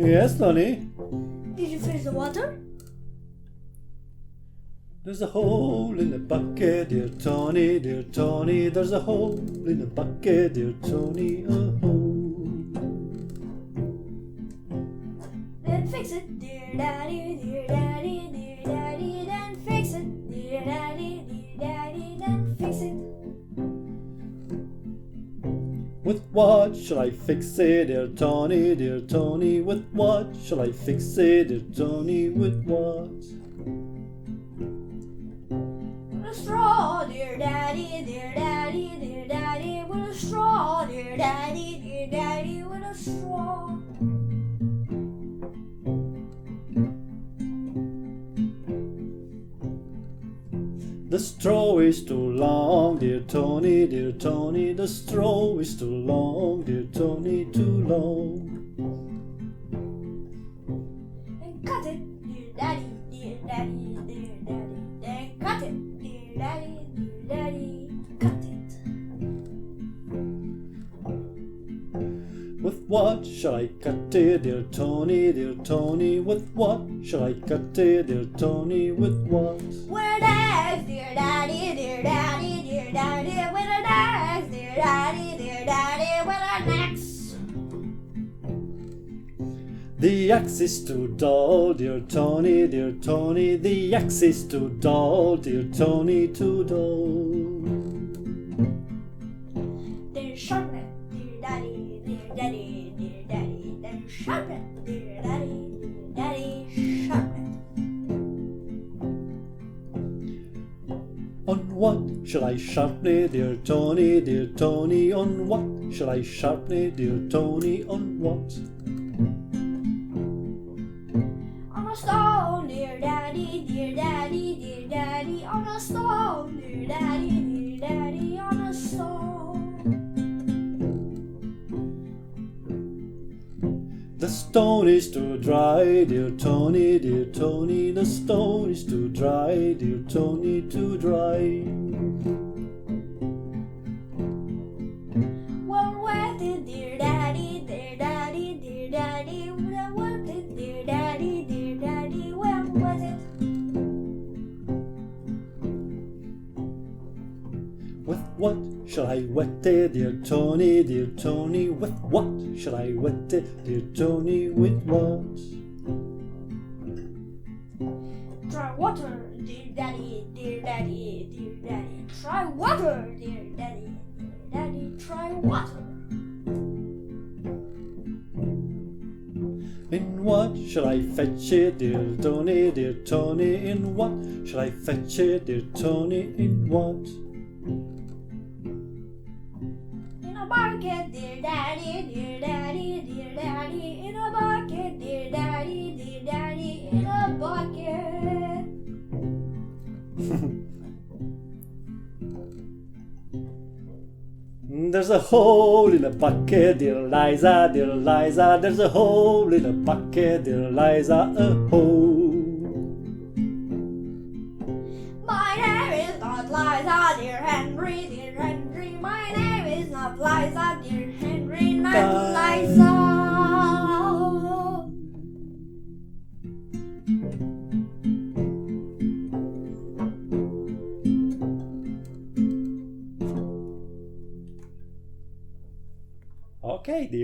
Yes, Sonny. Did you finish the water? There's a hole in the bucket, dear Tony, dear Tony. There's a hole in the bucket, dear Tony, a hole. Then fix it, dear daddy, dear daddy, dear daddy. Then fix it, dear daddy, dear daddy. Then fix it. With what shall I fix it, dear Tony, dear Tony? With what shall I fix it, dear Tony? With what? With a straw, dear daddy, dear daddy, dear daddy. With a straw, dear daddy, dear daddy. With a straw. The straw is too long, dear Tony, dear Tony. The straw is too long, dear Tony, too long. Then cut it, dear daddy, dear daddy, dear daddy. Then cut it, dear daddy, dear daddy. Cut it. With what shall I cut it, dear Tony, dear Tony? With what shall I cut it, dear Tony? With what? With an axe, dear daddy, dear daddy, dear daddy. With an axe, dear daddy, dear daddy. With an axe. The axe is too dull, dear Tony, dear Tony. The axe is too dull, dear Tony, too dull. Then sharpen it, dear daddy, dear daddy, dear daddy. Then sharpen it, dear daddy, dear daddy. Sharpen On what shall I sharpen it, dear Tony, dear Tony? On what shall I sharpen it, dear Tony? On what? it. On a stone, dear daddy, dear daddy, dear daddy. On a stone, dear daddy, dear daddy. On a stone. The stone is too dry, dear Tony, dear Tony. The stone is too dry, dear Tony, too dry. Well, wet it, dear daddy, dear daddy, dear daddy. Well, wet it, dear daddy, dear daddy. Well, wet it. With what shall I wet it, dear Tony, dear Tony? With what shall I wet it, dear Tony? With what? Try water, dear daddy, dear daddy, dear daddy. Try water, dear daddy, dear daddy. Try water. In what shall I fetch it, dear Tony, dear Tony? In what shall I fetch it, dear Tony? In what? In a bucket, dear daddy, dear daddy, dear daddy. In a bucket, dear daddy, dear daddy. In a bucket. There's a hole in the bucket, dear Liza, dear Liza. There's a hole in the bucket, dear Liza, a hole. My name is not Liza, dear Henry, dear Henry. My name is not Liza, dear Henry, not Liza. Okay, dear.